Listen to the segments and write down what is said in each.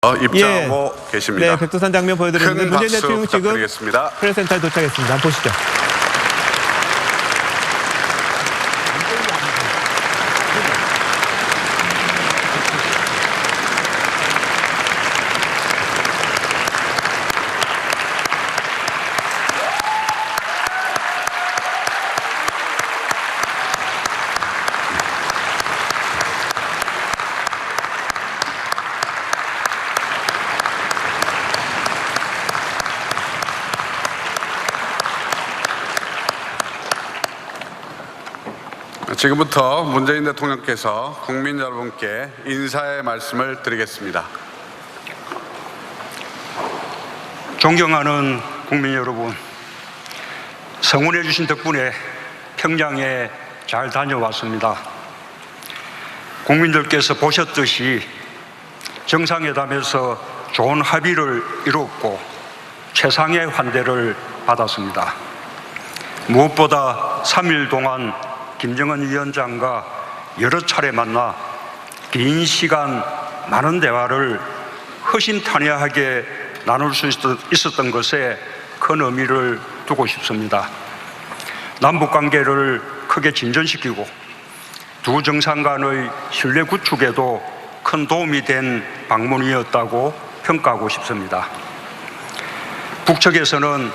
입장하고 계십니다. 네, 백두산 장면 보여드리는데 큰 문재인 박수 대통령 지금 부탁드리겠습니다. 프레스센터에 도착했습니다. 한번 보시죠. 지금부터 문재인 대통령께서 국민 여러분께 인사의 말씀을 드리겠습니다. 존경하는 국민 여러분, 성원해 주신 덕분에 평양에 잘 다녀왔습니다. 국민들께서 보셨듯이 정상회담에서 좋은 합의를 이뤘고 최상의 환대를 받았습니다. 무엇보다 3일 동안 김정은 위원장과 여러 차례 만나 긴 시간 많은 대화를 허심탄회하게 나눌 수 있었던 것에 큰 의미를 두고 싶습니다. 남북관계를 크게 진전시키고 두 정상 간의 신뢰 구축에도 큰 도움이 된 방문이었다고 평가하고 싶습니다. 북측에서는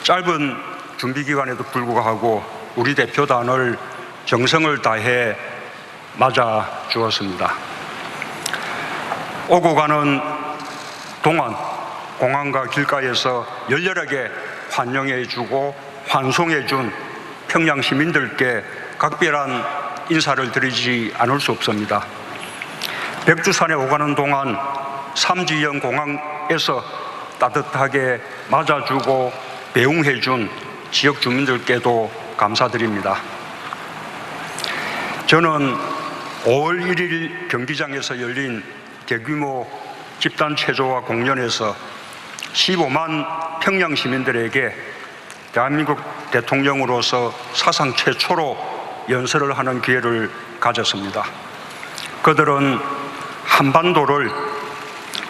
짧은 준비기간에도 불구하고 우리 대표단을 정성을 다해 맞아 주었습니다. 오고 가는 동안 공항과 길가에서 열렬하게 환영해 주고 환송해 준 평양 시민들께 각별한 인사를 드리지 않을 수 없습니다. 백두산에 오가는 동안 삼지연 공항에서 따뜻하게 맞아주고 배웅해 준 지역 주민들께도 감사드립니다. 저는 5월 1일 경기장에서 열린 대규모 집단 체조와 공연에서 15만 평양 시민들에게 대한민국 대통령으로서 사상 최초로 연설을 하는 기회를 가졌습니다. 그들은 한반도를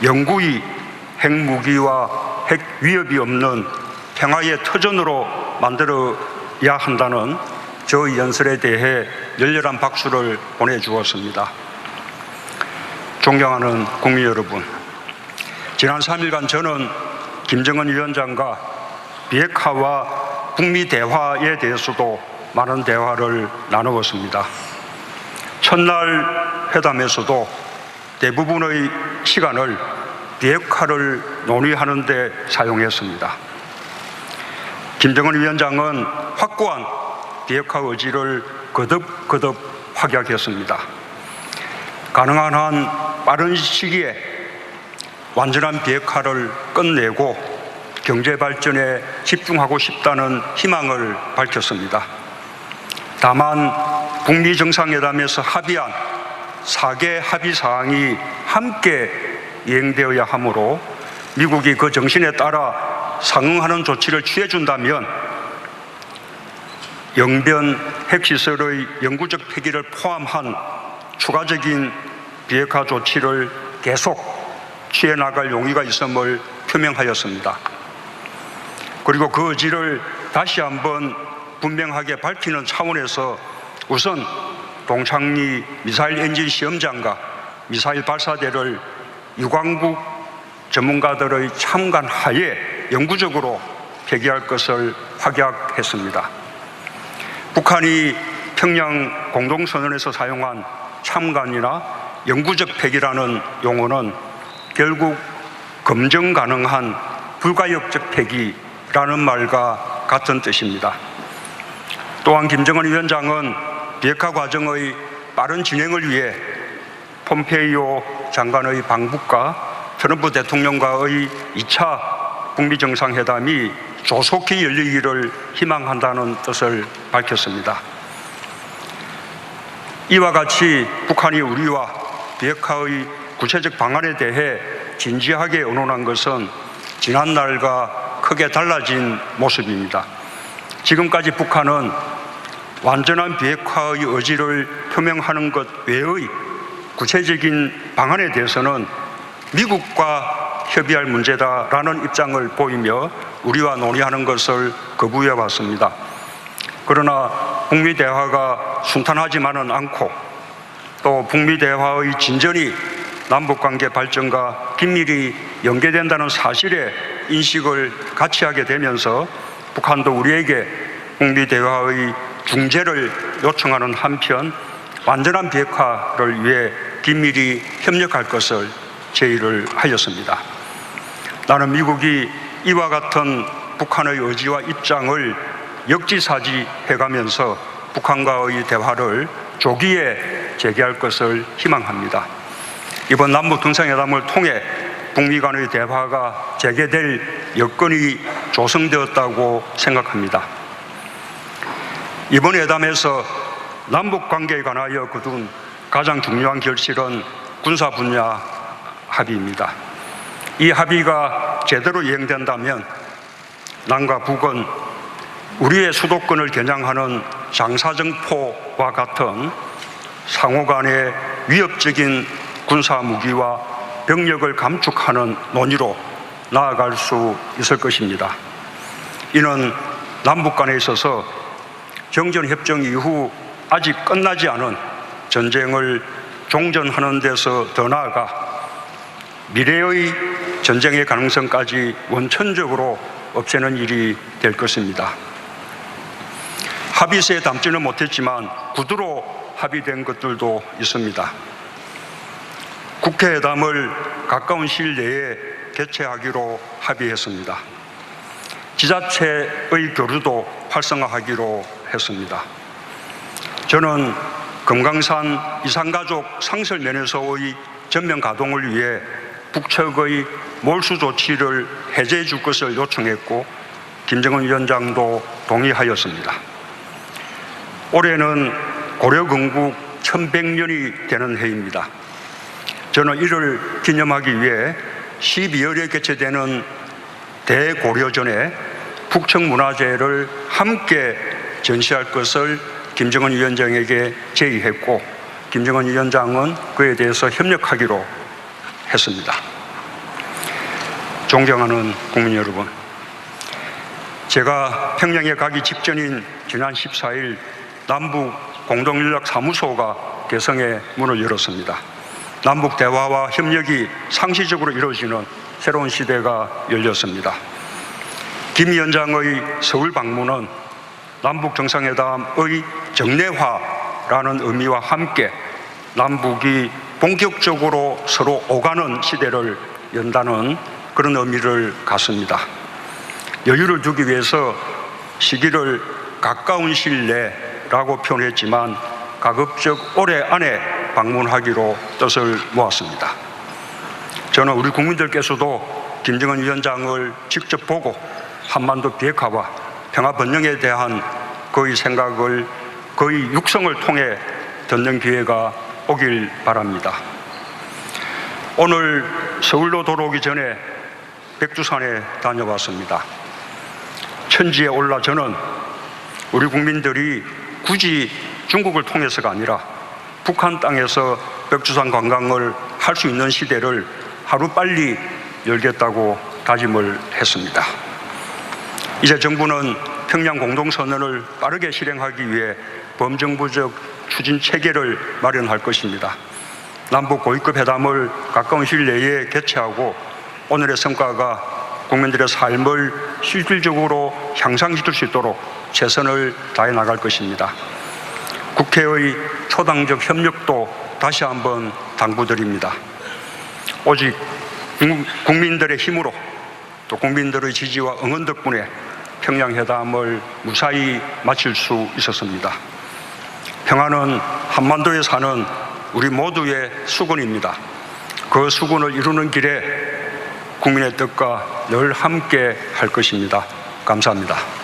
영구히 핵무기와 핵 위협이 없는 평화의 터전으로 만들어야 한다는 저 연설에 대해 열렬한 박수를 보내주었습니다. 존경하는 국민 여러분, 지난 3일간 저는 김정은 위원장과 비핵화와 북미 대화에 대해서도 많은 대화를 나누었습니다. 첫날 회담에서도 대부분의 시간을 비핵화를 논의하는 데 사용했습니다. 김정은 위원장은 확고한 비핵화 의지를 거듭 확약했습니다. 가능한 한 빠른 시기에 완전한 비핵화를 끝내고 경제 발전에 집중하고 싶다는 희망을 밝혔습니다. 다만 북미 정상회담에서 합의한 4개 합의 사항이 함께 이행되어야 하므로 미국이 그 정신에 따라 상응하는 조치를 취해준다면 영변 핵시설의 영구적 폐기를 포함한 추가적인 비핵화 조치를 계속 취해 나갈 용의가 있음을 표명하였습니다. 그리고 그 의지를 다시 한번 분명하게 밝히는 차원에서 우선 동창리 미사일 엔진 시험장과 미사일 발사대를 유관국 전문가들의 참관 하에 영구적으로 폐기할 것을 확약했습니다. 북한이 평양 공동선언에서 사용한 참관이나 영구적 폐기라는 용어는 결국 검증 가능한 불가역적 폐기라는 말과 같은 뜻입니다. 또한 김정은 위원장은 비핵화 과정의 빠른 진행을 위해 폼페이오 장관의 방북과 트럼프 대통령과의 2차 북미 정상회담이 조속히 열리기를 희망한다는 뜻을 밝혔습니다. 이와 같이 북한이 우리와 비핵화의 구체적 방안에 대해 진지하게 의논한 것은 지난날과 크게 달라진 모습입니다. 지금까지 북한은 완전한 비핵화의 의지를 표명하는 것 외의 구체적인 방안에 대해서는 미국과 협의할 문제다라는 입장을 보이며 우리와 논의하는 것을 거부해 왔습니다. 그러나 북미 대화가 순탄하지만은 않고 또 북미 대화의 진전이 남북관계 발전과 긴밀히 연계된다는 사실에 인식을 같이 하게 되면서 북한도 우리에게 북미 대화의 중재를 요청하는 한편 완전한 비핵화를 위해 긴밀히 협력할 것을 제의를 하였습니다. 나는 미국이 이와 같은 북한의 의지와 입장을 역지사지해가면서 북한과의 대화를 조기에 재개할 것을 희망합니다. 이번 남북 정상회담을 통해 북미 간의 대화가 재개될 여건이 조성되었다고 생각합니다. 이번 회담에서 남북 관계에 관하여 거둔 가장 중요한 결실은 군사 분야 합의입니다. 이 합의가 제대로 이행된다면 남과 북은 우리의 수도권을 겨냥하는 장사정포와 같은 상호 간의 위협적인 군사 무기와 병력을 감축하는 논의로 나아갈 수 있을 것입니다. 이는 남북 간에 있어서 정전협정 이후 아직 끝나지 않은 전쟁을 종전하는 데서 더 나아가 미래의 전쟁의 가능성까지 원천적으로 없애는 일이 될 것입니다. 합의서에 담지는 못했지만 구두로 합의된 것들도 있습니다. 국회회담을 가까운 시일 내에 개최하기로 합의했습니다. 지자체의 교류도 활성화하기로 했습니다. 저는 금강산 이산가족 상설면에서의 전면 가동을 위해 북측의 몰수 조치를 해제해 줄 것을 요청했고 김정은 위원장도 동의하였습니다. 올해는 고려 건국 1100년이 되는 해입니다. 저는 이를 기념하기 위해 12월에 개최되는 대고려전에 북측문화재를 함께 전시할 것을 김정은 위원장에게 제의했고 김정은 위원장은 그에 대해서 협력하기로 했습니다. 존경하는 국민 여러분, 제가 평양에 가기 직전인 지난 14일 남북 공동연락사무소가 개성에 문을 열었습니다. 남북 대화와 협력이 상시적으로 이루어지는 새로운 시대가 열렸습니다. 김 위원장의 서울 방문은 남북 정상회담의 정례화라는 의미와 함께 남북이 본격적으로 서로 오가는 시대를 연다는 그런 의미를 갖습니다. 여유를 두기 위해서 시기를 가까운 시일 내라고 표현했지만 가급적 올해 안에 방문하기로 뜻을 모았습니다. 저는 우리 국민들께서도 김정은 위원장을 직접 보고 한반도 비핵화와 평화 번영에 대한 그의 생각을, 그의 육성을 통해 듣는 기회가 오길 바랍니다. 오늘 서울로 돌아오기 전에 백두산에 다녀왔습니다. 천지에 올라 저는 우리 국민들이 굳이 중국을 통해서가 아니라 북한 땅에서 백두산 관광을 할 수 있는 시대를 하루빨리 열겠다고 다짐을 했습니다. 이제 정부는 평양 공동선언을 빠르게 실행하기 위해 범정부적 추진 체계를 마련할 것입니다. 남북 고위급 회담을 가까운 시일 내에 개최하고 오늘의 성과가 국민들의 삶을 실질적으로 향상시킬 수 있도록 최선을 다해 나갈 것입니다. 국회의 초당적 협력도 다시 한번 당부드립니다. 오직 국민들의 힘으로 또 국민들의 지지와 응원 덕분에 평양회담을 무사히 마칠 수 있었습니다. 평화는 한반도에 사는 우리 모두의 수건입니다. 그 수건을 이루는 길에 국민의 뜻과 늘 함께 할 것입니다. 감사합니다.